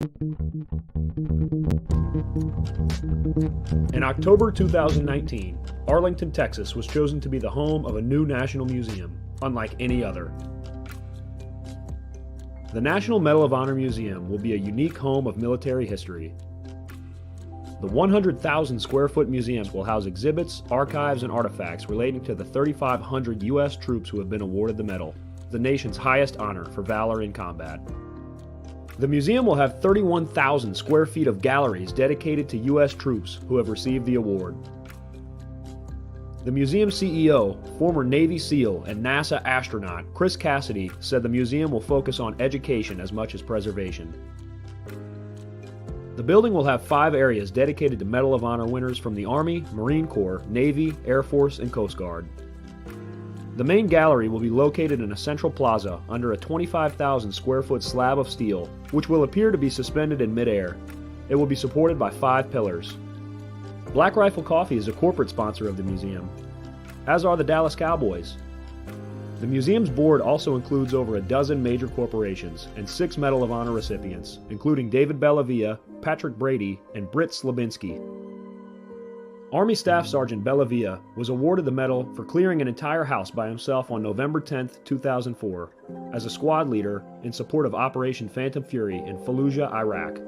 In October 2019, Arlington, Texas was chosen to be the home of a new national museum, unlike any other. The National Medal of Honor Museum will be a unique home of military history. The 100,000 square foot museum will house exhibits, archives, and artifacts relating to the 3,500 U.S. troops who have been awarded the medal, the nation's highest honor for valor in combat. The museum will have 31,000 square feet of galleries dedicated to U.S. troops who have received the award. The museum CEO, former Navy SEAL and NASA astronaut Chris Cassidy, said the museum will focus on education as much as preservation. The building will have 5 areas dedicated to Medal of Honor winners from the Army, Marine Corps, Navy, Air Force, and Coast Guard. The main gallery will be located in a central plaza under a 25,000 square foot slab of steel, which will appear to be suspended in midair. It will be supported by 5 pillars. Black Rifle Coffee is a corporate sponsor of the museum, as are the Dallas Cowboys. The museum's board also includes over a dozen major corporations and 6 Medal of Honor recipients, including David Bellavia, Patrick Brady, and Britt Slabinski. Army Staff Sergeant Bellavia was awarded the medal for clearing an entire house by himself on November 10, 2004, as a squad leader in support of Operation Phantom Fury in Fallujah, Iraq.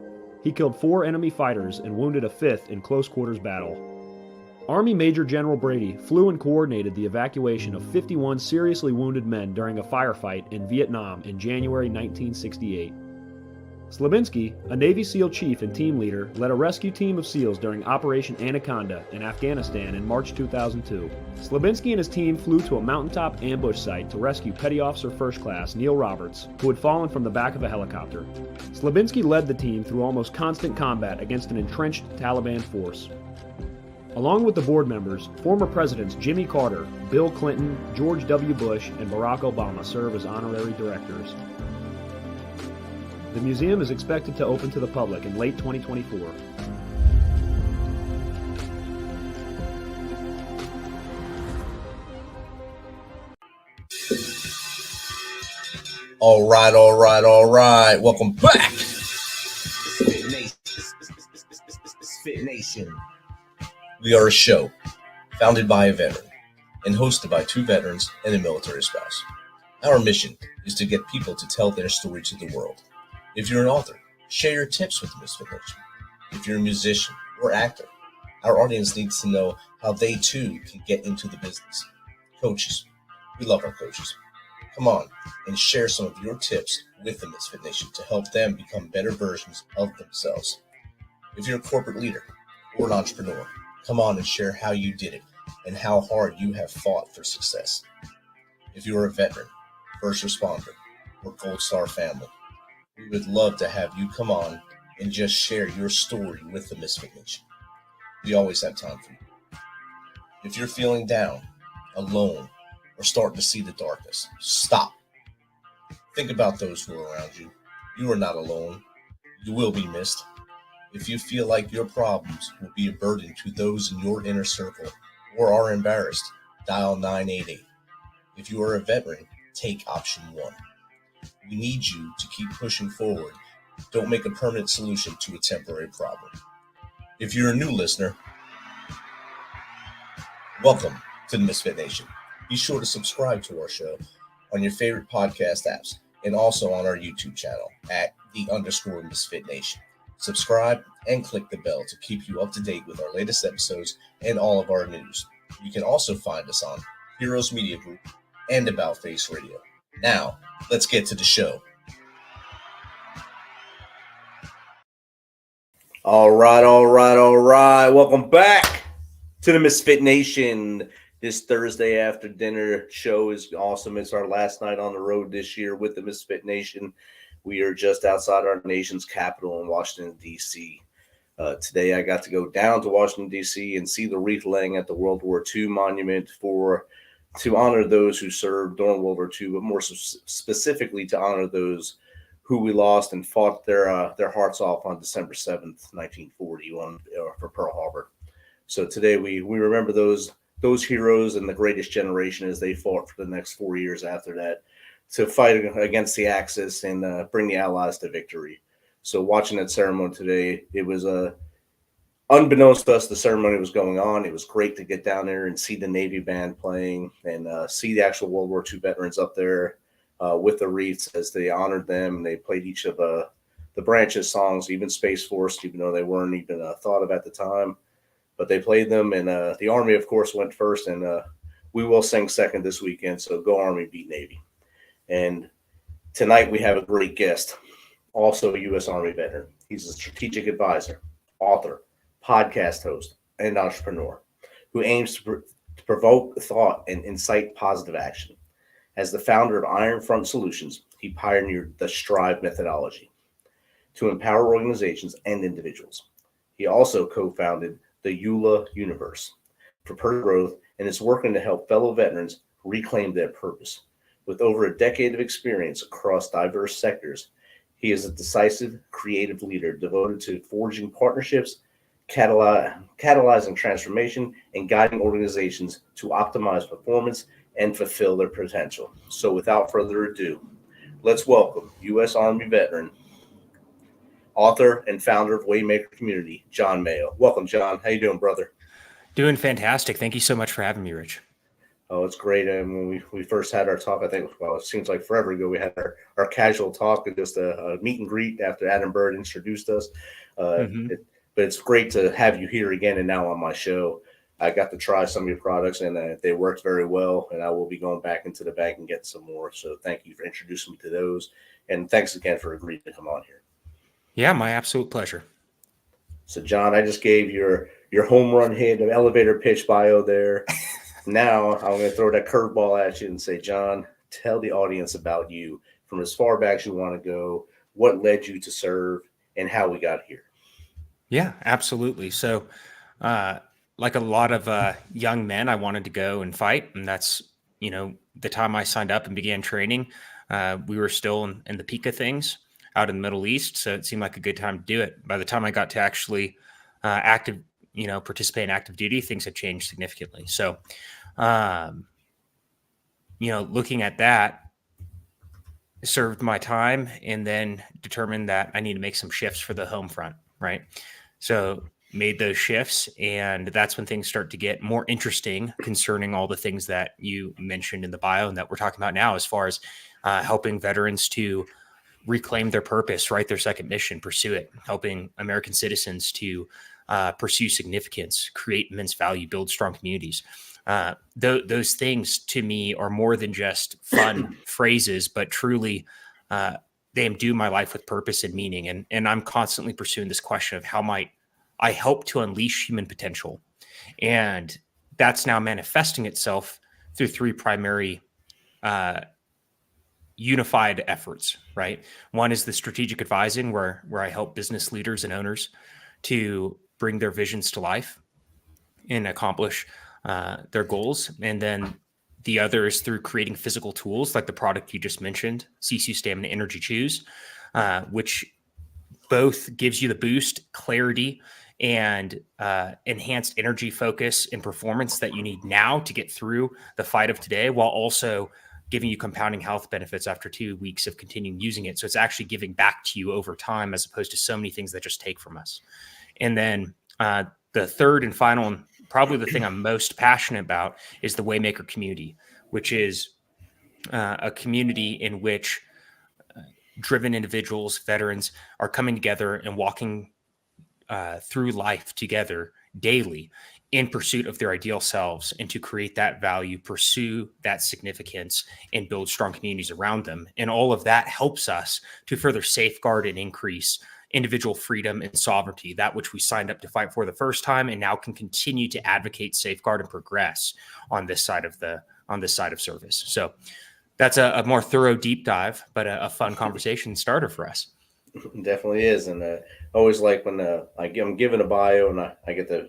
He killed 4 enemy fighters and wounded a 5th in close quarters battle. Army Major General Brady flew and coordinated the evacuation of 51 seriously wounded men during a firefight in Vietnam in January 1968. Slabinski, a Navy SEAL chief and team leader, led a rescue team of SEALs during Operation Anaconda in Afghanistan in March 2002. Slabinski and his team flew to a mountaintop ambush site to rescue Petty Officer First Class Neil Roberts, who had fallen from the back of a helicopter. Slabinski led the team through almost constant combat against an entrenched Taliban force. Along with the board members, former presidents Jimmy Carter, Bill Clinton, George W. Bush, and Barack Obama serve as honorary directors. The museum is expected to open to the public in late 2024. All right. Welcome back. MisFitNation. We are a show founded by a veteran and hosted by 2 veterans and a military spouse. Our mission is to get people to tell their story to the world. If you're an author, share your tips with MisFitNation. If you're a musician or actor, our audience needs to know how they too can get into the business. Coaches, we love our coaches. Come on and share some of your tips with the MisFitNation to help them become better versions of themselves. If you're a corporate leader or an entrepreneur, come on and share how you did it and how hard you have fought for success. If you're a veteran, first responder, or Gold Star family, we would love to have you come on and just share your story with the MisFitNation. We always have time for you. If you're feeling down, alone, or starting to see the darkness, stop. Think about those who are around you. You are not alone. You will be missed. If you feel like your problems will be a burden to those in your inner circle or are embarrassed, dial 988. If you are a veteran, take option 1. We need you to keep pushing forward. Don't make a permanent solution to a temporary problem. If you're a new listener, welcome to the MisFitNation. Be sure to subscribe to our show on your favorite podcast apps and also on our YouTube channel at @_MisFitNation. Subscribe and click the bell to keep you up to date with our latest episodes and all of our news. You can also find us on Heroes Media Group and About Face Radio. Now, let's get to the show. All right. Welcome back to the MisFitNation. This Thursday after dinner show is awesome. It's our last night on the road this year with the MisFitNation. We are just outside our nation's capital in Washington, D.C. Today, I got to go down to Washington, D.C. and see the wreath laying at the World War II monument to honor those who served during World War II, but more specifically to honor those who we lost and fought their hearts off on December 7th, 1941 for Pearl Harbor. So today we remember those heroes and the greatest generation as they fought for the next 4 years after that to fight against the Axis and bring the Allies to victory. So watching that ceremony today, it was unbeknownst to us, the ceremony was going on. It was great to get down there and see the Navy band playing and see the actual World War II veterans up there with the wreaths as they honored them. And they played each of the branches songs, even Space Force, even though they weren't even thought of at the time. But they played them, and the Army, of course, went first, and we will sing second this weekend. So go Army, beat Navy. And tonight we have a great guest, also a U.S. Army veteran. He's a strategic advisor, author, podcast host, and entrepreneur who aims to provoke thought and incite positive action. As the founder of Iron Front Solutions, he pioneered the Strive methodology to empower organizations and individuals. He also co-founded the EULA Universe for personal growth and is working to help fellow veterans reclaim their purpose. With over a decade of experience across diverse sectors, he is a decisive, creative leader devoted to forging partnerships, catalyzing transformation, and guiding organizations to optimize performance and fulfill their potential. So without further ado, let's welcome U.S. Army veteran, author, and founder of WayMakers community, Jon Mayo. Welcome, Jon. How you doing, brother? Doing fantastic. Thank you so much for having me, Rich. Oh, it's great. And when we first had our talk, I think, well, it seems like forever ago, we had our casual talk and just a meet and greet after Adam Bird introduced us. But it's great to have you here again and now on my show. I got to try some of your products, and they worked very well, and I will be going back into the bank and getting some more. So thank you for introducing me to those. And thanks again for agreeing to come on here. Yeah, my absolute pleasure. So, Jon, I just gave your home run hit, elevator pitch bio there. Now I'm going to throw that curveball at you and say, Jon, tell the audience about you from as far back as you want to go, what led you to serve, and how we got here. Yeah, absolutely. So, like a lot of young men, I wanted to go and fight. And that's, the time I signed up and began training, we were still in the peak of things out in the Middle East. So it seemed like a good time to do it. By the time I got to actually participate in active duty, things had changed significantly. So, looking at that, served my time and then determined that I need to make some shifts for the home front, right? So made those shifts, and that's when things start to get more interesting concerning all the things that you mentioned in the bio and that we're talking about now, as far as helping veterans to reclaim their purpose, write their second mission, pursue it, helping American citizens to pursue significance, create immense value, build strong communities. Those things to me are more than just fun phrases, but truly they imbue my life with purpose and meaning. And I'm constantly pursuing this question of how might I help to unleash human potential. And that's now manifesting itself through three primary unified efforts, right? One is the strategic advising, where I help business leaders and owners to bring their visions to life and accomplish their goals. And then the other is through creating physical tools like the product you just mentioned, Sisu Stamina Energy Chews, which both gives you the boost, clarity, and enhanced energy focus and performance that you need now to get through the fight of today, while also giving you compounding health benefits after 2 weeks of continuing using it. So it's actually giving back to you over time, as opposed to so many things that just take from us. And then the third and final, and probably the thing I'm most passionate about, is the WayMaker community, which is a community in which driven individuals, veterans, are coming together and walking through life together daily in pursuit of their ideal selves, and to create that value, pursue that significance, and build strong communities around them. And all of that helps us to further safeguard and increase individual freedom and sovereignty, that which we signed up to fight for the first time, and now can continue to advocate, safeguard, and progress on this side of service. So that's a more thorough deep dive, but a fun conversation starter for us. It definitely is. And I always like when I'm given a bio and I get to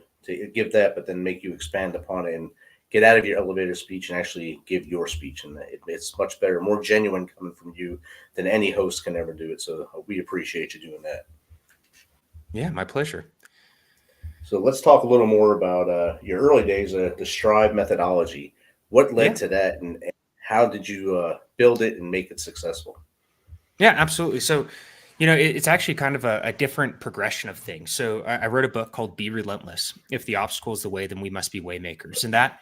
give that, but then make you expand upon it and get out of your elevator speech and actually give your speech. And it's much better, more genuine coming from you than any host can ever do it. So we appreciate you doing that. Yeah, my pleasure. So let's talk a little more about your early days, the Strive methodology. What led to that, and how did you build it and make it successful? Yeah, absolutely. So, It's actually kind of a different progression of things. So I wrote a book called Be Relentless. If the obstacle is the way, then we must be WayMakers. And that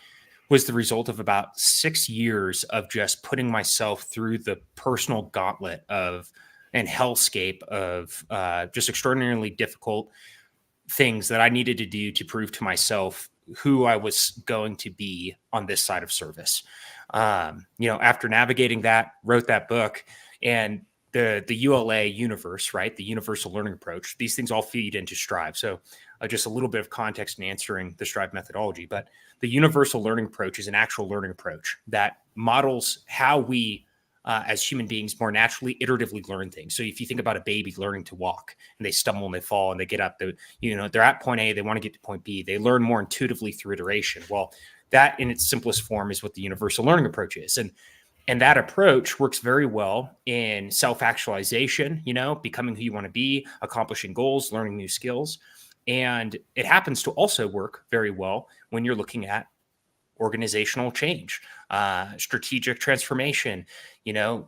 was the result of about 6 years of just putting myself through the personal gauntlet and hellscape of just extraordinarily difficult things that I needed to do to prove to myself who I was going to be on this side of service. After navigating that, wrote that book, and the ULA universe, right? The universal learning approach, these things all feed into Strive. So just a little bit of context in answering the Strive methodology, but the universal learning approach is an actual learning approach that models how we, as human beings, more naturally, iteratively learn things. So if you think about a baby learning to walk and they stumble and they fall and they get up, they're at point A, they want to get to point B. They learn more intuitively through iteration. Well, that in its simplest form is what the universal learning approach is. And that approach works very well in self-actualization, becoming who you want to be, accomplishing goals, learning new skills. And it happens to also work very well when you're looking at organizational change, strategic transformation,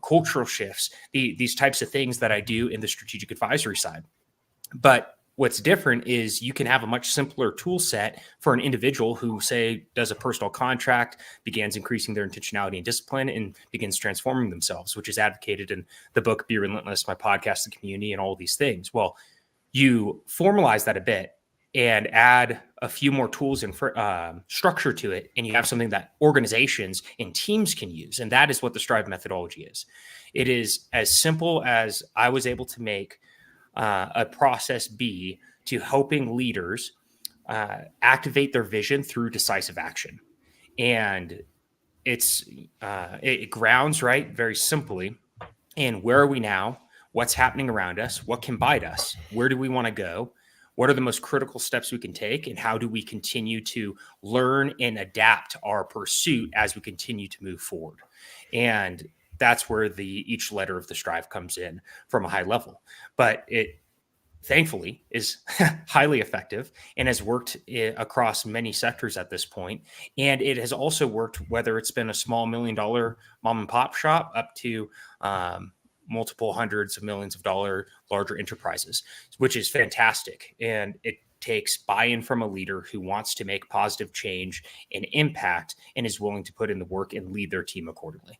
cultural shifts, these types of things that I do in the strategic advisory side. But what's different is you can have a much simpler tool set for an individual who, say, does a personal contract, begins increasing their intentionality and discipline, and begins transforming themselves, which is advocated in the book, Be Relentless, my podcast, the community, and all these things. Well, you formalize that a bit and add a few more tools and structure to it, and you have something that organizations and teams can use. And that is what the Strive methodology is. It is as simple as I was able to make a process be to helping leaders activate their vision through decisive action. And it grounds, right, very simply, in where are we now? What's happening around us? What can bite us? Where do we want to go? What are the most critical steps we can take? And how do we continue to learn and adapt our pursuit as we continue to move forward? And that's where each letter of the Strive comes in from a high level. But it thankfully is highly effective and has worked across many sectors at this point. And it has also worked whether it's been a small $1 million mom and pop shop up to multiple hundreds of millions of dollar larger enterprises, which is fantastic. And it takes buy-in from a leader who wants to make positive change and impact and is willing to put in the work and lead their team accordingly.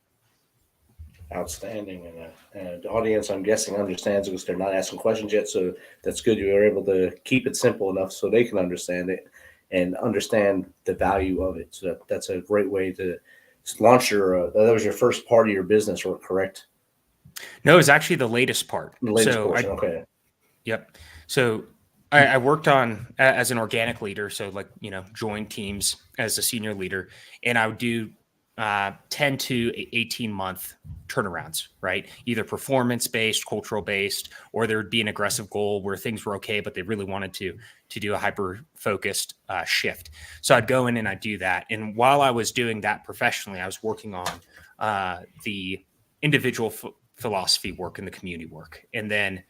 Outstanding. And the audience, I'm guessing, understands because they're not asking questions yet. So that's good. You were able to keep it simple enough so they can understand it and understand the value of it. So that's a great way to launch that was your first part of your business, correct? No, it's actually the latest part. The latest portion, okay. Yep. So I worked on as an organic leader. So joined teams as a senior leader, and I would do 10 to 18 month turnarounds, right? Either performance based, cultural based, or there would be an aggressive goal where things were okay, but they really wanted to do a hyper focused shift. So I'd go in and I'd do that. And while I was doing that professionally, I was working on the individual philosophy work and the community work. And then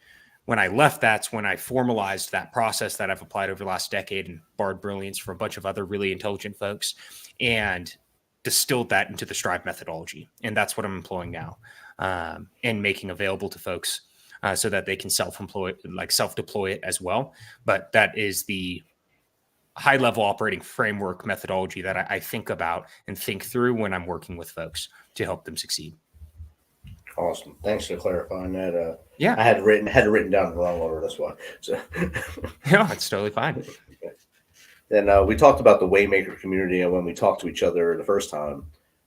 when I left, that's when I formalized that process that I've applied over the last decade and borrowed brilliance from a bunch of other really intelligent folks and distilled that into the Strive methodology. And that's what I'm employing now and making available to folks so that they can self-deploy it as well. But that is the high level operating framework methodology that I think about and think through when I'm working with folks to help them succeed. Awesome. Thanks for clarifying that. Yeah, I had it written down in the wrong order. That's why. So. No, it's totally fine. Okay. Then we talked about the WayMaker community, and when we talked to each other the first time,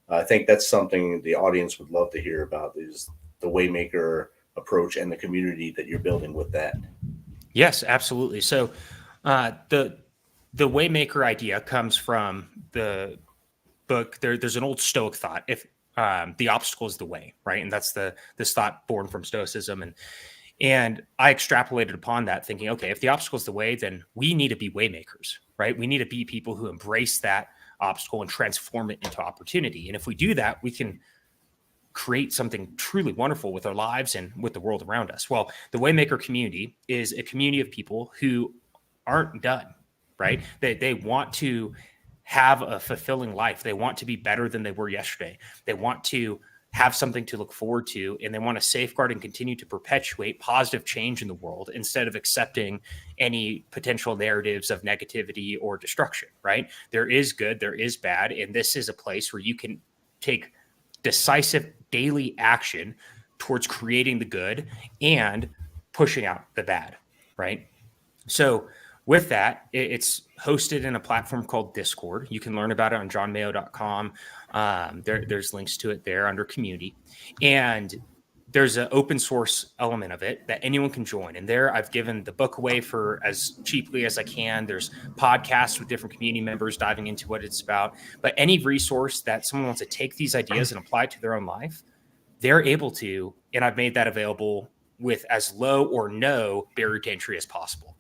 I think that's something the audience would love to hear about is the WayMaker approach and the community that you're building with that. Yes, absolutely. So the WayMaker idea comes from the book. There's an old Stoic thought. If the obstacle is the way, right? And that's this thought born from Stoicism. And I extrapolated upon that thinking, okay, if the obstacle is the way, then we need to be WayMakers, right? We need to be people who embrace that obstacle and transform it into opportunity. And if we do that, we can create something truly wonderful with our lives and with the world around us. Well, the WayMaker community is a community of people who aren't done, right? They want to have a fulfilling life. They want to be better than they were yesterday. They want to have something to look forward to, and they want to safeguard and continue to perpetuate positive change in the world instead of accepting any potential narratives of negativity or destruction, right? There is good, there is bad, and this is a place where you can take decisive daily action towards creating the good and pushing out the bad, right? So with that, it's hosted in a platform called Discord. You can learn about it on jonmayo.com. There's links to it there under community. And there's an open source element of it that anyone can join. And there I've given the book away for as cheaply as I can. There's podcasts with different community members diving into what it's about. But any resource that someone wants to take these ideas and apply it to their own life, they're able to. And I've made that available with as low or no barrier to entry as possible.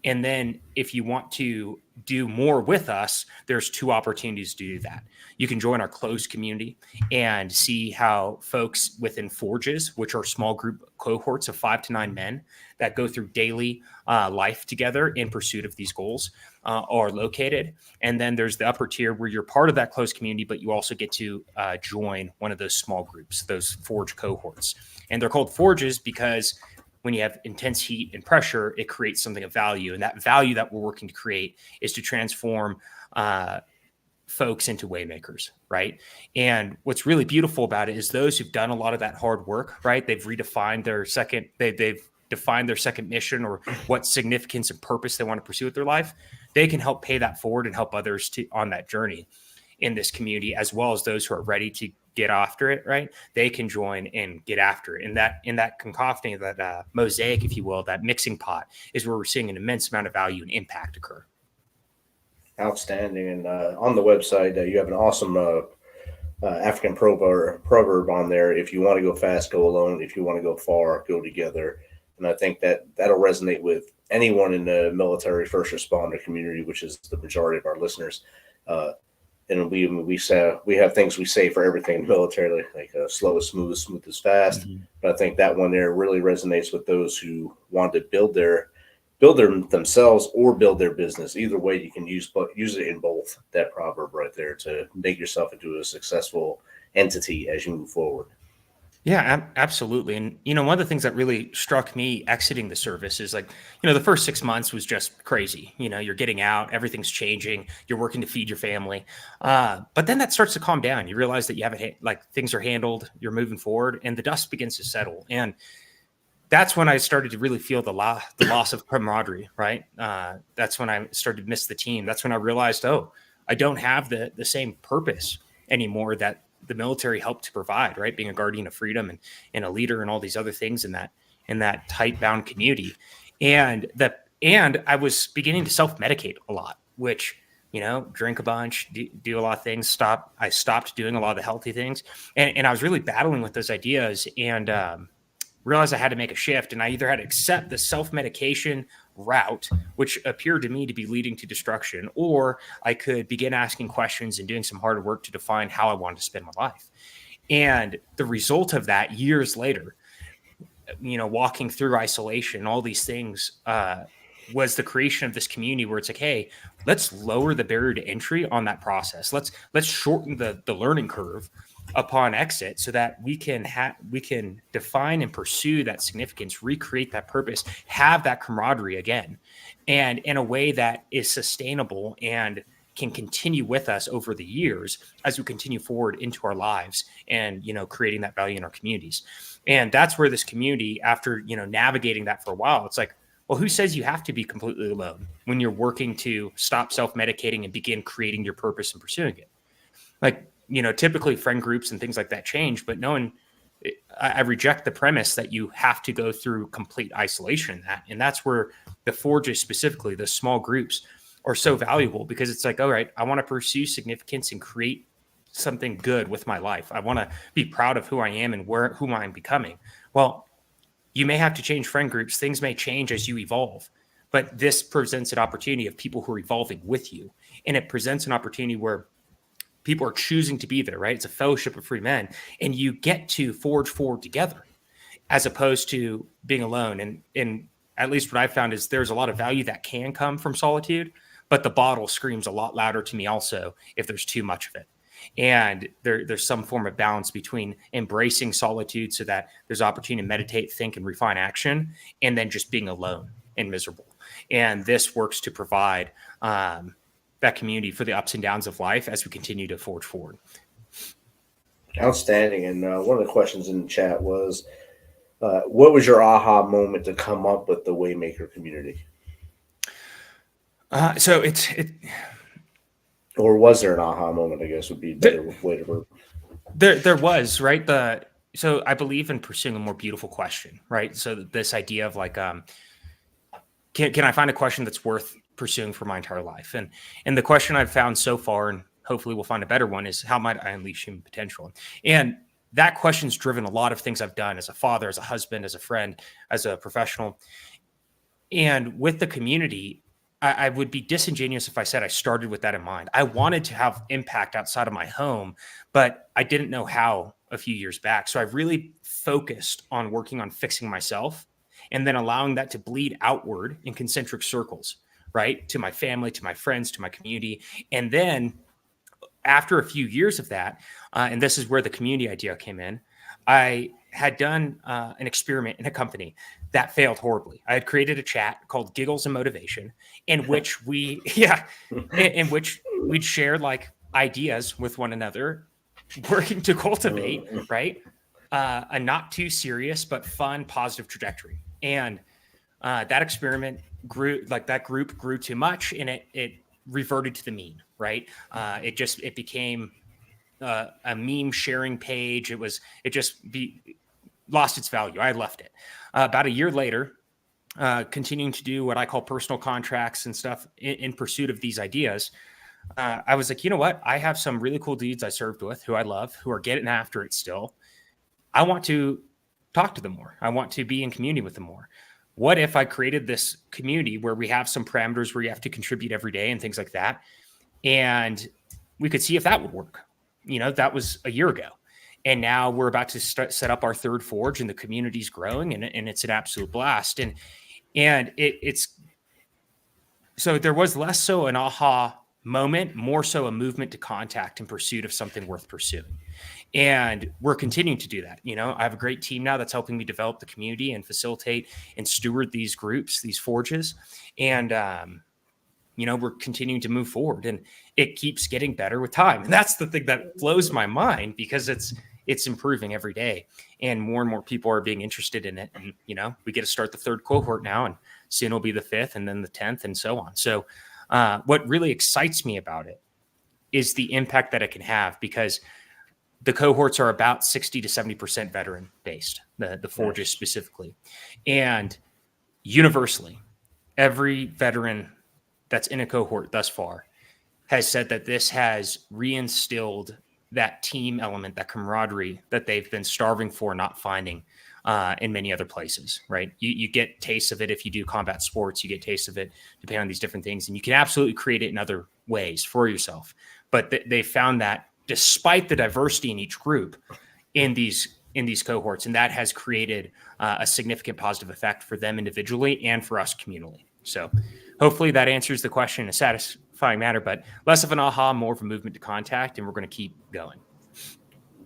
And then if you want to do more with us, there's two opportunities to do that. You can join our closed community and see how folks within Forges, which are small group cohorts of 5 to 9 men that go through daily life together in pursuit of these goals, are located. And then there's the upper tier where you're part of that closed community, but you also get to join one of those small groups, those Forge cohorts. And they're called Forges because when you have intense heat and pressure, it creates something of value. And that value that we're working to create is to transform folks into WayMakers, right? And what's really beautiful about it is those who've done a lot of that hard work, right? They've redefined their they've defined their second mission or what significance and purpose they want to pursue with their life. They can help pay that forward and help others on that journey in this community, as well as those who are ready to get after it, right? They can join and get after it. And that concocting, that mosaic, if you will, that mixing pot is where we're seeing an immense amount of value and impact occur. Outstanding. And on the website, you have an awesome African proverb on there. If you want to go fast, go alone. If you want to go far, go together. And I think that'll resonate with anyone in the military first responder community, which is the majority of our listeners. And we have things we say for everything in the military, like slow is smooth is fast. Mm-hmm. But I think that one there really resonates with those who want to build their themselves or build their business. Either way, you can use it in both. That proverb right there to make yourself into a successful entity as you move forward. Yeah, absolutely. And, one of the things that really struck me exiting the service is the first 6 months was just crazy. You're getting out, everything's changing, you're working to feed your family. But then that starts to calm down. You realize that you have things are handled, you're moving forward, and the dust begins to settle. And that's when I started to really feel the loss of camaraderie, right? That's when I started to miss the team. That's when I realized, I don't have the same purpose anymore that the military helped to provide, right? Being a guardian of freedom and a leader and all these other things in that tight bound community. And I was beginning to self-medicate a lot, which, drink a bunch, do a lot of things, I stopped doing a lot of the healthy things. And I was really battling with those ideas and realized I had to make a shift. And I either had to accept the self-medication route, which appeared to me to be leading to destruction, or I could begin asking questions and doing some hard work to define how I wanted to spend my life. And the result of that years later, walking through isolation, all these things, was the creation of this community where it's like, hey, let's lower the barrier to entry on that process. Let's shorten the learning curve upon exit so that we can define and pursue that significance, recreate that purpose, have that camaraderie again, and in a way that is sustainable and can continue with us over the years as we continue forward into our lives and, creating that value in our communities. And that's where this community, after, navigating that for a while, it's like, well, who says you have to be completely alone when you're working to stop self-medicating and begin creating your purpose and pursuing it? Typically friend groups and things like that change, but I reject the premise that you have to go through complete isolation in that. And that's where the Forges, specifically the small groups, are so valuable, because it's like, all right, I want to pursue significance and create something good with my life. I want to be proud of who I am and who I'm becoming. Well, you may have to change friend groups. Things may change as you evolve, but this presents an opportunity of people who are evolving with you. And it presents an opportunity where people are choosing to be there, right? It's a fellowship of free men, and you get to forge forward together as opposed to being alone. And at least what I've found is there's a lot of value that can come from solitude, but the bottle screams a lot louder to me also if there's too much of it. And there's some form of balance between embracing solitude so that there's opportunity to meditate, think, and refine action, and then just being alone and miserable. And this works to provide that community for the ups and downs of life as we continue to forge forward. Outstanding. And one of the questions in the chat was, what was your aha moment to come up with the WayMaker community? So or was there an aha moment, I guess would be a better way to word. There was, right? So I believe in pursuing a more beautiful question, right? So this idea of like, can I find a question that's worth pursuing for my entire life? And the question I've found so far, and hopefully we'll find a better one, is how might I unleash human potential? And that question's driven a lot of things I've done as a father, as a husband, as a friend, as a professional. And with the community, I would be disingenuous if I said I started with that in mind. I wanted to have impact outside of my home, but I didn't know how a few years back. So I really focused on working on fixing myself and then allowing that to bleed outward in concentric circles, right? To my family, to my friends, to my community. And then after a few years of that, and this is where the community idea came in, I had done an experiment in a company that failed horribly. I had created a chat called Giggles and Motivation, in which we'd share like ideas with one another, working to cultivate, right, a not too serious but fun, positive trajectory. And that experiment grew, like that group grew too much, and it reverted to the mean, right? It became a meme sharing page. It lost its value. I left it. About a year later, continuing to do what I call personal contracts and stuff in pursuit of these ideas. I was like, you know what? I have some really cool dudes I served with who I love, who are getting after it still. I want to talk to them more. I want to be in community with them more. What if I created this community where we have some parameters where you have to contribute every day and things like that? And we could see if that would work. You know, that was a year ago. And now we're about to set up our third forge, and the community's growing, and it's an absolute blast. And it's so there was less so an aha moment, more so a movement to contact in pursuit of something worth pursuing. And we're continuing to do that. You know, I have a great team now that's helping me develop the community and facilitate and steward these groups, these forges. And, you know, we're continuing to move forward, and it keeps getting better with time. And that's the thing that blows my mind, because it's improving every day, and more people are being interested in it. And, you know, we get to start the third cohort now, and soon it'll be the 5th and then the 10th and so on. So what really excites me about it is the impact that it can have, because the cohorts are about 60 to 70% veteran based, the forges specifically. And universally, every veteran that's in a cohort thus far has said that this has reinstilled that team element, that camaraderie that they've been starving for, not finding in many other places, right? You get tastes of it if you do combat sports, you get tastes of it depending on these different things, and you can absolutely create it in other ways for yourself. But they found that despite the diversity in each group in these cohorts, and that has created a significant positive effect for them individually and for us communally. So hopefully that answers the question in a satisfying manner, but less of an aha, more of a movement to contact, and we're going to keep going.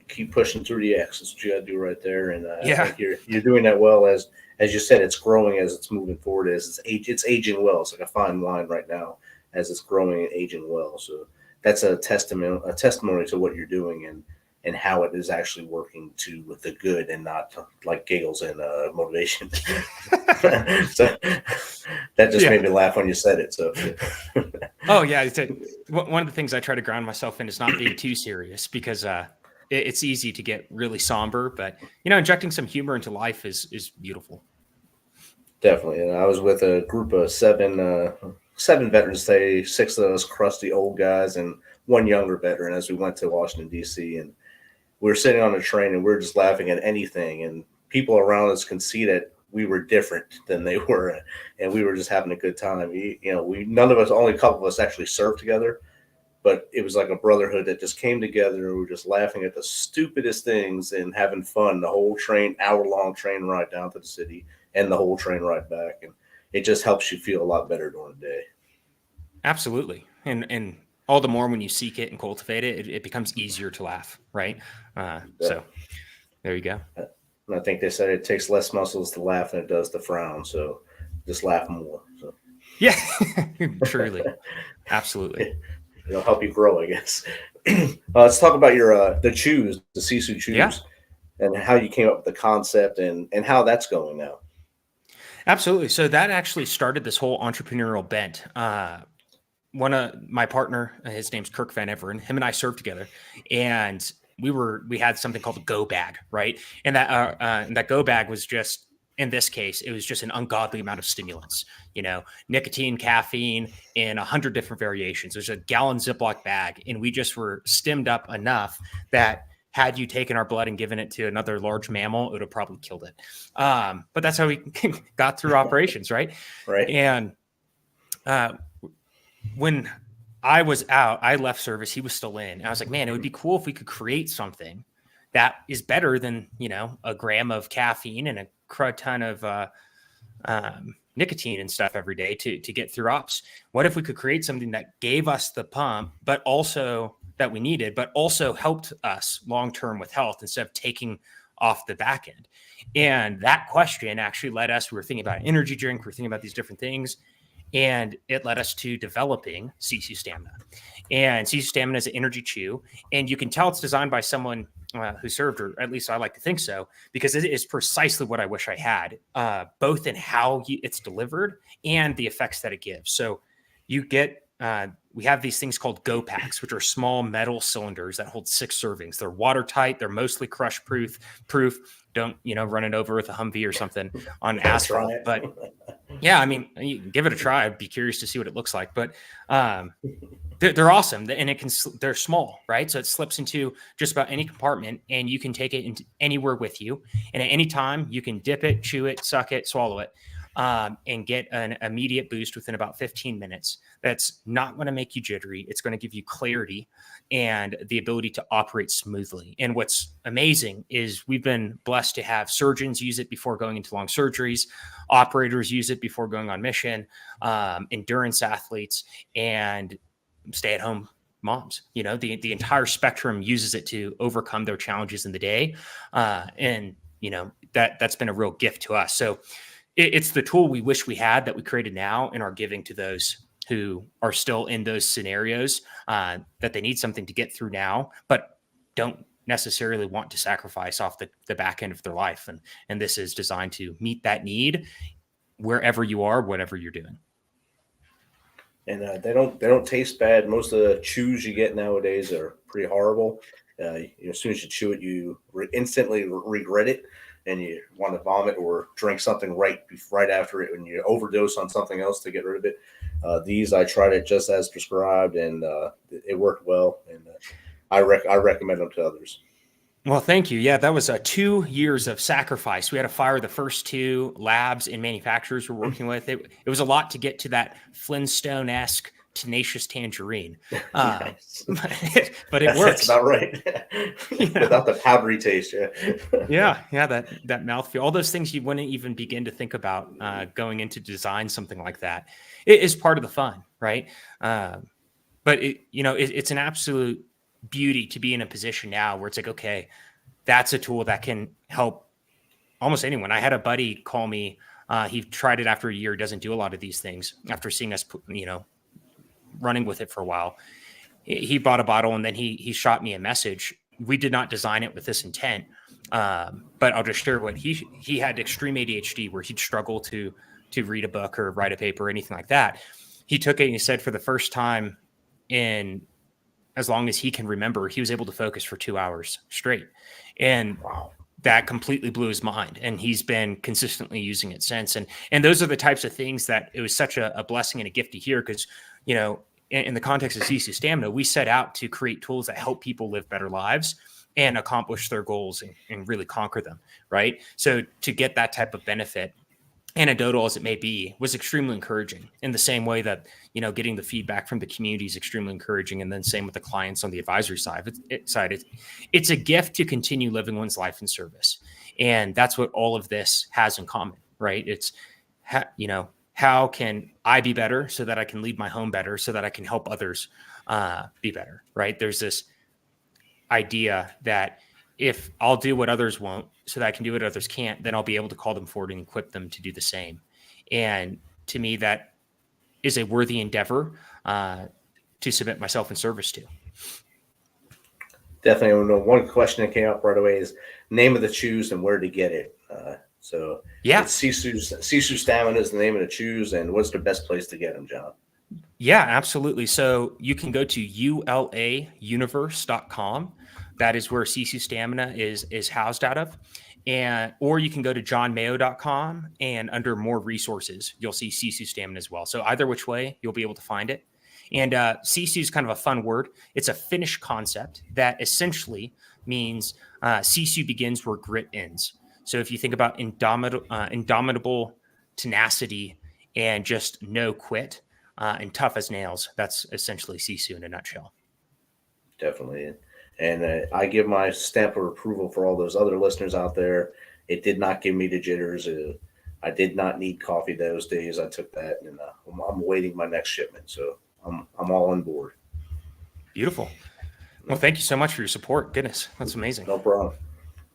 Keep pushing through the X. That's what you got to do right there. And I think you're doing that well. As you said, it's growing as it's moving forward. As it's aging well. It's like a fine line right now as it's growing and aging well. So that's a testimony to what you're doing and how it is actually working with the good and not like giggles and motivation. So that just made me laugh when you said it. So, oh yeah, one of the things I try to ground myself in is not being too serious, because it's easy to get really somber. But you know, injecting some humor into life is beautiful. Definitely, and I was with a group of seven veterans today. 6 of us crusty old guys and 1 younger veteran as we went to Washington D.C. and we were sitting on a train and we were just laughing at anything, and people around us can see that we were different than they were, and we were just having a good time. None of us, only a couple of us actually served together, but it was like a brotherhood that just came together, and we were just laughing at the stupidest things and having fun the whole hour-long train ride down to the city and the whole train ride back. And it just helps you feel a lot better during the day. Absolutely. And all the more when you seek it and cultivate it, it becomes easier to laugh, right? So there you go. And I think they said it takes less muscles to laugh than it does to frown. So just laugh more. So yeah, truly. Absolutely. It'll help you grow, I guess. Let's talk about your the chews, the Sisu chews, and how you came up with the concept and how that's going now. Absolutely. So that actually started this whole entrepreneurial bent. One of my partner, his name's Kirk Van Everen, him and I served together, and we had something called a go bag, right? And that go bag was just, in this case, it was just an ungodly amount of stimulants, nicotine, caffeine, in 100 different variations. There's a gallon Ziploc bag, and we just were stimmed up enough that had you taken our blood and given it to another large mammal, it would have probably killed it. But that's how we got through operations, right? Right. And when I was out, I left service, he was still in. And I was like, man, it would be cool if we could create something that is better than, a gram of caffeine and a crud ton of nicotine and stuff every day to get through ops. What if we could create something that gave us the pump, but also that we needed, but also helped us long-term with health instead of taking off the back end? And that question actually led us, we were thinking about energy drink, we were thinking about these different things, and it led us to developing Sisu Stamina. And Sisu Stamina is an energy chew, and you can tell it's designed by someone who served, or at least I like to think so, because it is precisely what I wish I had, both in how it's delivered and the effects that it gives. So you get, we have these things called Go Packs, which are small metal cylinders that hold 6 servings. They're watertight. They're mostly crush proof. Don't, run it over with a Humvee or something on asphalt. But yeah, I mean, you can give it a try. I'd be curious to see what it looks like. But they're awesome, and they're small, right? So it slips into just about any compartment, and you can take it into anywhere with you. And at any time, you can dip it, chew it, suck it, swallow it, and get an immediate boost within about 15 minutes. That's not going to make you jittery. It's going to give you clarity and the ability to operate smoothly. And what's amazing is we've been blessed to have surgeons use it before going into long surgeries, operators use it before going on mission, endurance athletes, and stay-at-home moms. The entire spectrum uses it to overcome their challenges in the day. And that's been a real gift to us. So it's the tool we wish we had that we created now and are giving to those who are still in those scenarios, that they need something to get through now, but don't necessarily want to sacrifice off the back end of their life. And this is designed to meet that need wherever you are, whatever you're doing. And they don't taste bad. Most of the chews you get nowadays are pretty horrible. As soon as you chew it, you instantly regret it, and you want to vomit or drink something right after it, when you overdose on something else to get rid of it. These, I tried it just as prescribed, and it worked well. And I recommend them to others. Well, thank you. Yeah, that was 2 years of sacrifice. We had to fire the first 2 labs and manufacturers we're working with. It was a lot to get to that Flintstone-esque tenacious tangerine. Nice. But it works. That's about right. Without the powdery taste. Yeah. That mouthfeel. All those things you wouldn't even begin to think about going into design something like that. It is part of the fun, right? But it's an absolute beauty to be in a position now where it's like, okay, that's a tool that can help almost anyone. I had a buddy call me. He tried it after a year. Doesn't do a lot of these things after seeing us, running with it for a while. He bought a bottle, and then he shot me a message. We did not design it with this intent, but I'll just share what he had extreme ADHD where he'd struggle to read a book or write a paper or anything like that. He took it and he said for the first time in as long as he can remember, he was able to focus for 2 hours straight. And wow, that completely blew his mind. And he's been consistently using it since. And those are the types of things that it was such a blessing and a gift to hear, because, in the context of Sisu Stamina, we set out to create tools that help people live better lives and accomplish their goals and really conquer them, right? So to get that type of benefit, anecdotal as it may be, was extremely encouraging, in the same way that, getting the feedback from the community is extremely encouraging. And then same with the clients on the advisory side. It's a gift to continue living one's life in service. And that's what all of this has in common, right? It's, how can I be better so that I can lead my home better, so that I can help others be better, right? There's this idea that if I'll do what others won't so that I can do what others can't, then I'll be able to call them forward and equip them to do the same. And to me, that is a worthy endeavor to submit myself in service to. Definitely. One question that came up right away is name of the shoes and where to get it. So yeah, it's Sisu Stamina is the name of the shoes, and what's the best place to get them, John? Yeah, absolutely. So you can go to ulauniverse.com. That is where Sisu Stamina is housed out of. Or you can go to jonmayo.com, and under more resources, you'll see Sisu Stamina as well. So either which way, you'll be able to find it. And Sisu is kind of a fun word. It's a Finnish concept that essentially means Sisu begins where grit ends. So if you think about indomitable tenacity and just no quit and tough as nails, that's essentially Sisu in a nutshell. Definitely. And I give my stamp of approval for all those other listeners out there. It did not give me the jitters. I did not need coffee those days. I took that, and I'm awaiting my next shipment. So I'm all on board. Beautiful. Well, thank you so much for your support. Goodness, that's amazing. No problem.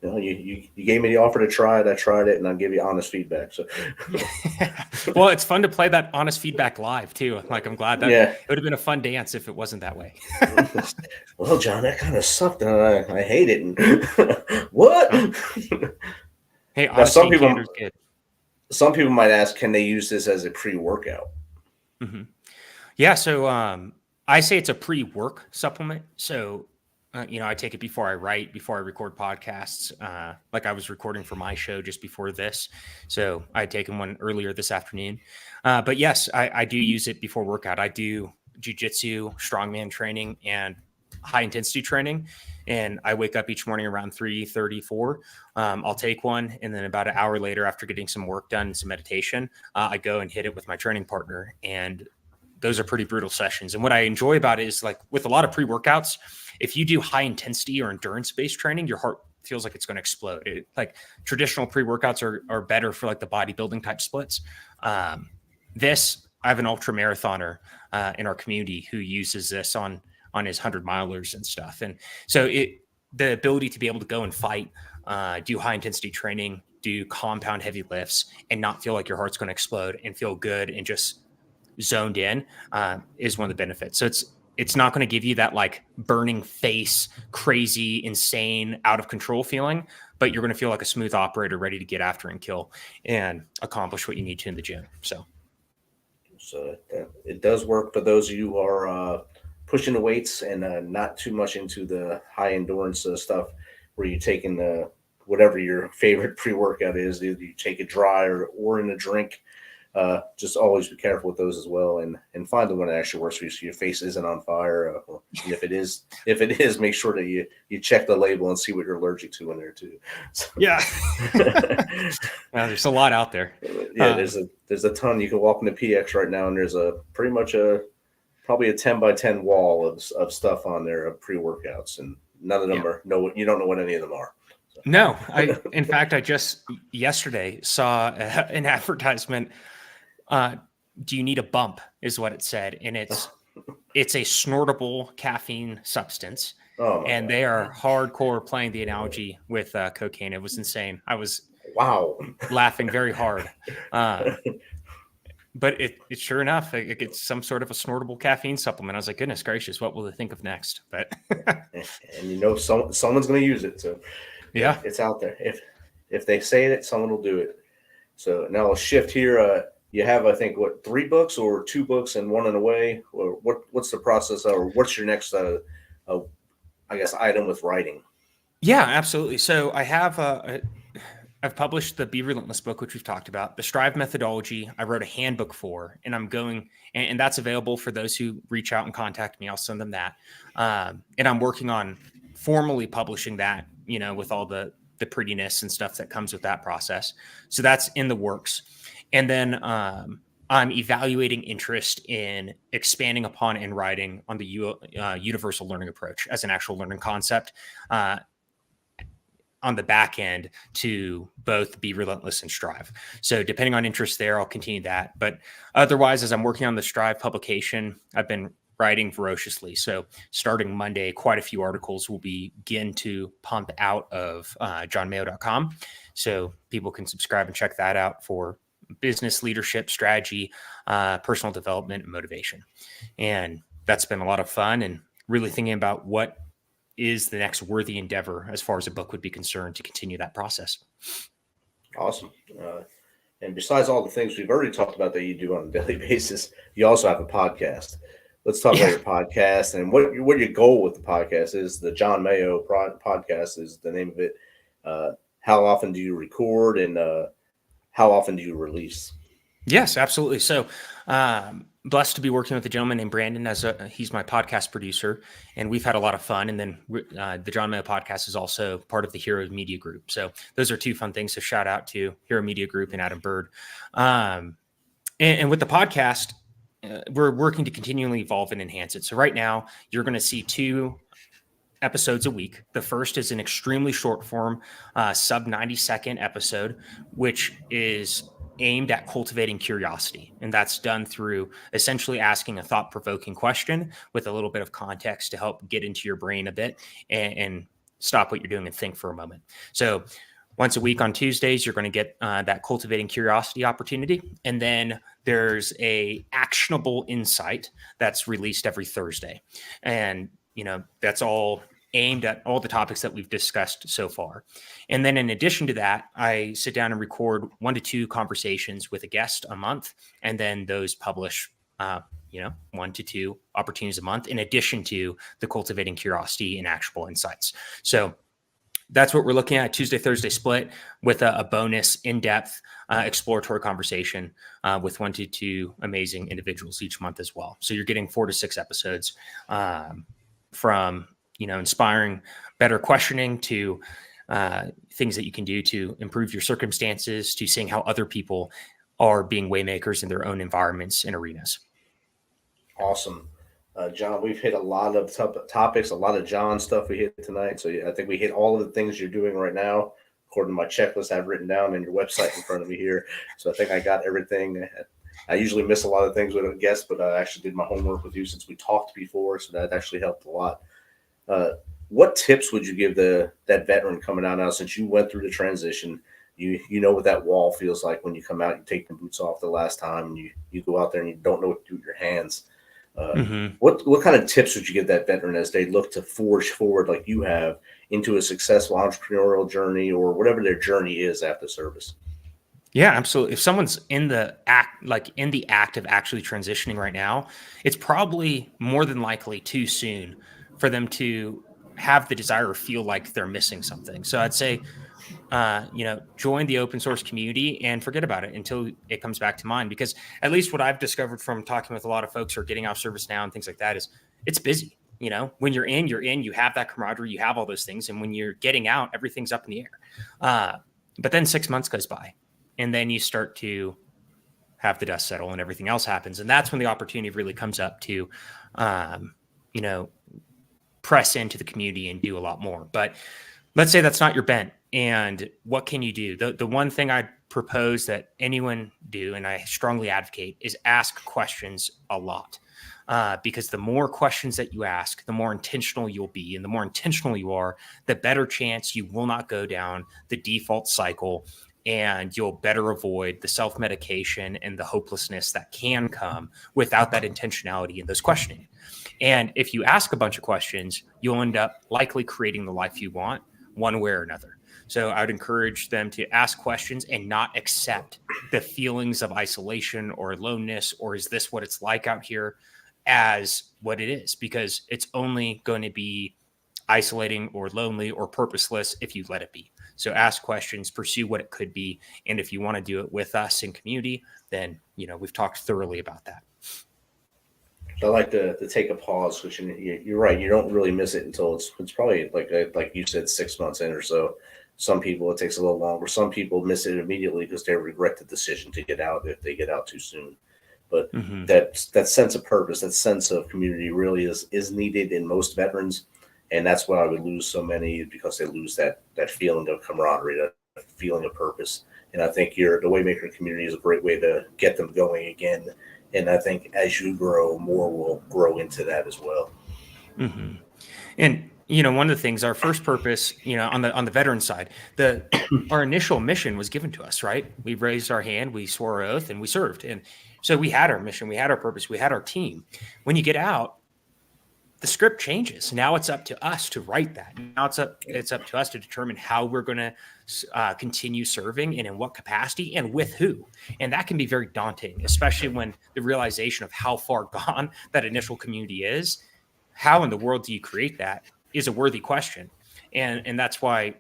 You gave me the offer to try it. I tried it, and I'll give you honest feedback. So, well, it's fun to play that honest feedback live too. Like, I'm glad that it would have been a fun dance if it wasn't that way. Well, John, that kind of sucked, and I hate it. And what? Hey, honestly, some people might ask, can they use this as a pre-workout? Mm-hmm. Yeah. So I say it's a pre-work supplement. So. I take it before I write, before I record podcasts, like I was recording for my show just before this. So I had taken one earlier this afternoon. But yes, I do use it before workout. I do jiu-jitsu, strongman training, and high intensity training. And I wake up each morning around 3:34. I'll take one. And then about an hour later, after getting some work done and some meditation, I go and hit it with my training partner. And those are pretty brutal sessions. And what I enjoy about it is, like with a lot of pre-workouts, if you do high intensity or endurance-based training, your heart feels like it's going to explode. Like traditional pre-workouts are better for like the bodybuilding type splits. I have an ultra marathoner in our community who uses this on his 100-milers and stuff. And so the ability to be able to go and fight, do high intensity training, do compound heavy lifts, and not feel like your heart's going to explode and feel good and just zoned in is one of the benefits. So it's not going to give you that like burning face, crazy, insane, out of control feeling, but you're going to feel like a smooth operator ready to get after and kill and accomplish what you need to in the gym. So it does work for those of you who are pushing the weights and not too much into the high endurance stuff where you're taking whatever your favorite pre-workout is. Either you take it dry or in a drink. Just always be careful with those as well, and find the one that actually works for you, so your face isn't on fire. And if it is, make sure that you check the label and see what you're allergic to in there too. So, yeah, well, there's a lot out there. Yeah, there's a ton. You can walk into PX right now, and there's probably a 10 by 10 wall of stuff on there of pre-workouts, and none of them you don't know what any of them are. So. No, in fact, I just yesterday saw an advertisement. Do you need a bump is what it said. And it's a snortable caffeine substance. And they are hardcore playing the analogy with cocaine. It was insane. I was laughing very hard. But it's sure enough, it's some sort of a snortable caffeine supplement. I was like, goodness gracious, what will they think of next? But and someone's going to use it. So yeah, it's out there. If they say it, someone will do it. So now I'll shift here. You have, I think, 3 books or 2 books and one in a way, or what's the process, or what's your next, I guess, item with writing? Yeah, absolutely. So I have, I've published the Be Relentless book, which we've talked about, the Strive methodology. I wrote a handbook for, and I'm going, and that's available for those who reach out and contact me. I'll send them that. And I'm working on formally publishing that, with all the prettiness and stuff that comes with that process. So that's in the works. And then I'm evaluating interest in expanding upon and writing on the universal learning approach as an actual learning concept. on the back end to both Be Relentless and Strive. So depending on interest there, I'll continue that. But otherwise, as I'm working on the Strive publication, I've been writing ferociously. So starting Monday, quite a few articles will begin to pump out of jonmayo.com. So people can subscribe and check that out for business leadership, strategy, personal development, and motivation. And that's been a lot of fun, and really thinking about what is the next worthy endeavor as far as a book would be concerned to continue that process. Awesome. And besides all the things we've already talked about that you do on a daily basis, you also have a podcast. Let's talk about your podcast and what your goal with the podcast is. The Jon Mayo podcast is the name of it. How often do you record, and how often do you release? Yes, absolutely. So blessed to be working with a gentleman named Brandon he's my podcast producer, and we've had a lot of fun. And then the Jon Mayo podcast is also part of the Hero Media Group. So those are two fun things. So shout out to Hero Media Group and Adam Bird. And with the podcast, we're working to continually evolve and enhance it. So right now you're going to see 2 episodes a week. The first is an extremely short form, sub 90-second episode, which is aimed at cultivating curiosity. And that's done through essentially asking a thought-provoking question with a little bit of context to help get into your brain a bit and stop what you're doing and think for a moment. So once a week on Tuesdays, you're going to get that cultivating curiosity opportunity. And then there's a actionable insight that's released every Thursday. And, that's all aimed at all the topics that we've discussed so far. And then in addition to that, I sit down and record 1 to 2 conversations with a guest a month. And then those publish, 1 to 2 opportunities a month, in addition to the cultivating curiosity and actionable insights. So that's what we're looking at, Tuesday, Thursday split, with a bonus in-depth exploratory conversation with 1 to 2 amazing individuals each month as well. So you're getting 4 to 6 episodes from, inspiring better questioning to things that you can do to improve your circumstances, to seeing how other people are being waymakers in their own environments and arenas. Awesome. Jon, we've hit a lot of topics, a lot of Jon stuff we hit tonight. So I think we hit all of the things you're doing right now, according to my checklist I've written down in your website in front of me here. So I think I got everything. I usually miss a lot of things with a guest, but I actually did my homework with you since we talked before. So that actually helped a lot. What tips would you give that veteran coming out now, since you went through the transition? You know what that wall feels like when you come out, you take the boots off the last time, and you go out there and you don't know what to do with your hands. What kind of tips would you give that veteran as they look to forge forward, like you have, into a successful entrepreneurial journey or whatever their journey is after service? Yeah, absolutely. If someone's in the act of actually transitioning right now, it's probably more than likely too soon for them to have the desire or feel like they're missing something. So I'd say, join the open source community and forget about it until it comes back to mind. Because at least what I've discovered from talking with a lot of folks who are getting off service now and things like that is it's busy. When you're in, you have that camaraderie, you have all those things. And when you're getting out, everything's up in the air. But then 6 months goes by, and then you start to have the dust settle and everything else happens. And that's when the opportunity really comes up to, press into the community and do a lot more. But let's say that's not your bent. And what can you do? The one thing I'd propose that anyone do, and I strongly advocate, is ask questions a lot. Because the more questions that you ask, the more intentional you'll be. And the more intentional you are, the better chance you will not go down the default cycle, and you'll better avoid the self-medication and the hopelessness that can come without that intentionality and those questioning. And if you ask a bunch of questions, you'll end up likely creating the life you want one way or another. So I would encourage them to ask questions and not accept the feelings of isolation or aloneness, or is this what it's like out here, as what it is, because it's only going to be isolating or lonely or purposeless if you let it be. So ask questions, pursue what it could be. And if you want to do it with us in community, then, we've talked thoroughly about that. I like to take a pause, which you're right. You don't really miss it until it's probably like you said, 6 months in or so. Some people, it takes a little longer. Some people miss it immediately because they regret the decision to get out if they get out too soon. But that sense of purpose, that sense of community really is needed in most veterans. And that's why I would lose so many, because they lose that feeling of camaraderie, that feeling of purpose. And I think the Waymaker community is a great way to get them going again. And I think as you grow, more will grow into that as well. Mm-hmm. And, one of the things, our first purpose, on the veteran side, our initial mission was given to us, right? We raised our hand, we swore our oath, and we served. And so we had our mission, we had our purpose, we had our team. When you get out, the script changes. Now it's up to us to write that. Now it's up to us to determine how we're going to continue serving and in what capacity and with who. And that can be very daunting, especially when the realization of how far gone that initial community is. How in the world do you create that is a worthy question. And that's why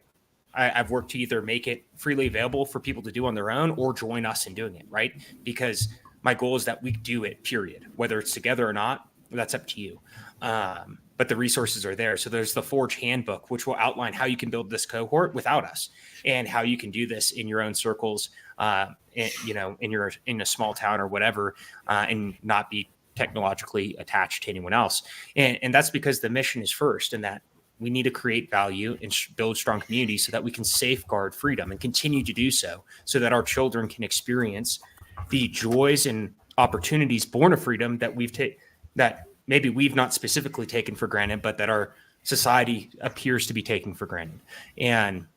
I've worked to either make it freely available for people to do on their own or join us in doing it, right? Because my goal is that we do it, period. Whether it's together or not, that's up to you. But the resources are there. So there's the Forge Handbook, which will outline how you can build this cohort without us and how you can do this in your own circles, in a small town or whatever, and not be technologically attached to anyone else. And that's because the mission is first, and that we need to create value and build strong communities so that we can safeguard freedom and continue to do so that our children can experience the joys and opportunities born of freedom that that maybe we've not specifically taken for granted, but that our society appears to be taking for granted. And,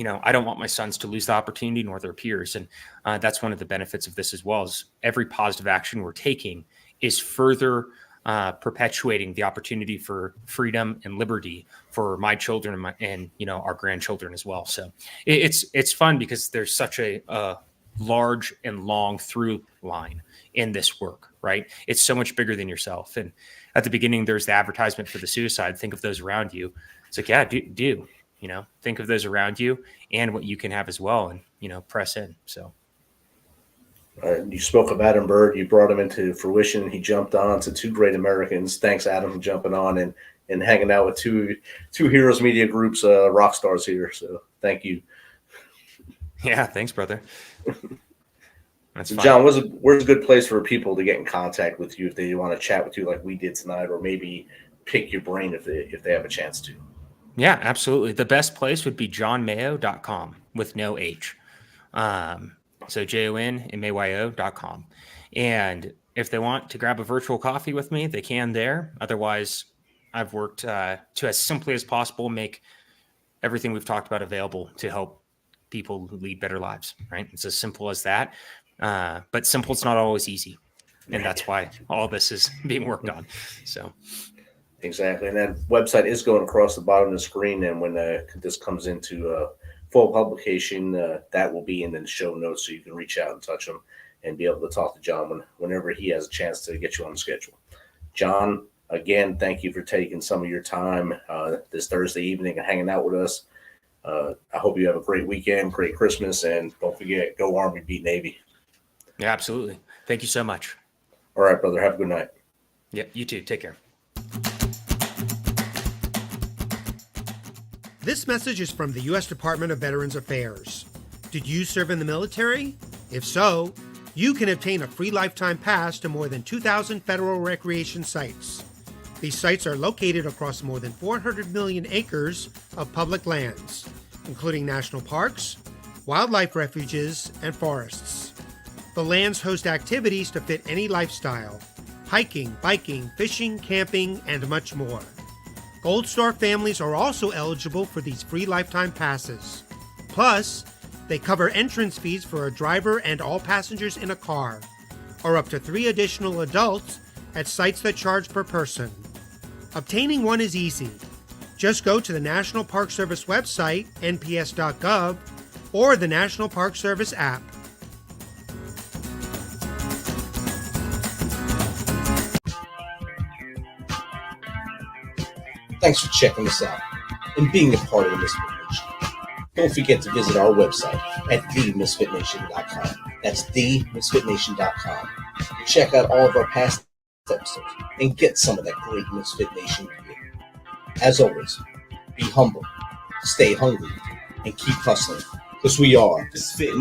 I don't want my sons to lose the opportunity nor their peers. And that's one of the benefits of this as well, is every positive action we're taking is further perpetuating the opportunity for freedom and liberty for my children and our grandchildren as well. So it's fun because there's such a large and long through line in this work, right? It's so much bigger than yourself. And at the beginning, there's the advertisement for the suicide. Think of those around you. It's like, yeah, do think of those around you and what you can have as well, and press in. So. You spoke of Adam Bird. You brought him into fruition. He jumped on to two great Americans. Thanks, Adam, for jumping on and hanging out with two Heroes Media Group's rock stars here. So thank you. Yeah, thanks, brother. That's fine. John, where's a good place for people to get in contact with you if they want to chat with you like we did tonight, or maybe pick your brain if they have a chance to? Yeah, absolutely. The best place would be jonmayo.com with no H. So JONMAYO.com. And if they want to grab a virtual coffee with me, they can there. Otherwise, I've worked to, as simply as possible, make everything we've talked about available to help people lead better lives, right? It's as simple as that. But simple is not always easy. And that's why all this is being worked on. So exactly. And that website is going across the bottom of the screen. And when this comes into full publication, that will be in the show notes, so you can reach out and touch him and be able to talk to John whenever he has a chance to get you on the schedule. John, again, thank you for taking some of your time this Thursday evening and hanging out with us. I hope you have a great weekend, great Christmas, and don't forget, go Army, beat Navy. Yeah, absolutely. Thank you so much. All right, brother. Have a good night. Yeah, you too. Take care. This message is from the U.S. Department of Veterans Affairs. Did you serve in the military? If so, you can obtain a free lifetime pass to more than 2,000 federal recreation sites. These sites are located across more than 400 million acres of public lands, including national parks, wildlife refuges, and forests. The lands host activities to fit any lifestyle: hiking, biking, fishing, camping, and much more. Gold Star families are also eligible for these free lifetime passes. Plus, they cover entrance fees for a driver and all passengers in a car, or up to 3 additional adults at sites that charge per person. Obtaining one is easy. Just go to the National Park Service website, nps.gov, or the National Park Service app. Thanks for checking us out and being a part of the Misfit Nation. Don't forget to visit our website at themisfitnation.com. That's themisfitnation.com. Check out all of our past episodes and get some of that great Misfit Nation gear. As always, be humble, stay hungry, and keep hustling, because we are Misfit Nation.